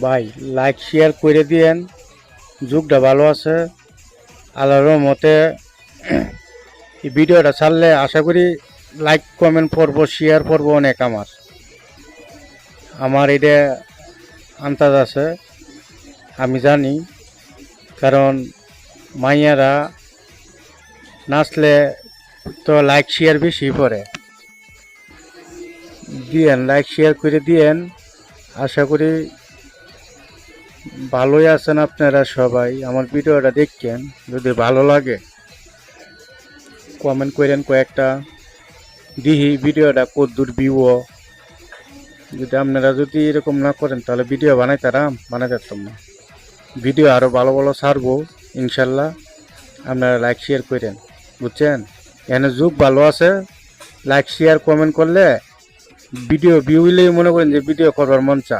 ভাই like share করে দিয়েন, যুগটা ভালো আছে। আল্লাহর রহমতে এই ভিডিওটা ছাড়লে আশা করি লাইক কমেন্ট পড়বো, শেয়ার পড়বো অনেক। আমার এটা আন্দাজ আছে, আমি জানি। কারণ মাইয়ারা নাচলে তো লাইক শেয়ার বেশি পড়ে। দিয়েন, লাইক শেয়ার করে দিয়েন। আশা করি ভালোই আছেন আপনারা সবাই। আমার ভিডিওটা দেখছেন, যদি ভালো লাগে কমেন্ট করেন কয়েকটা, দিহি ভিডিওটা কতদূর ভিউ। যদি আপনারা যদি এরকম না করেন তাহলে ভিডিও বানাইতাম না। ভিডিও আরও ভালো ভালো ছাড়বো ইনশাল্লাহ। আপনারা লাইক শেয়ার করেন, বুঝছেন? এখানে যুগ ভালো আছে, লাইক শেয়ার কমেন্ট করলে ভিডিও ভিউ হইলেই মনে করেন যে ভিডিও করবার মন চা।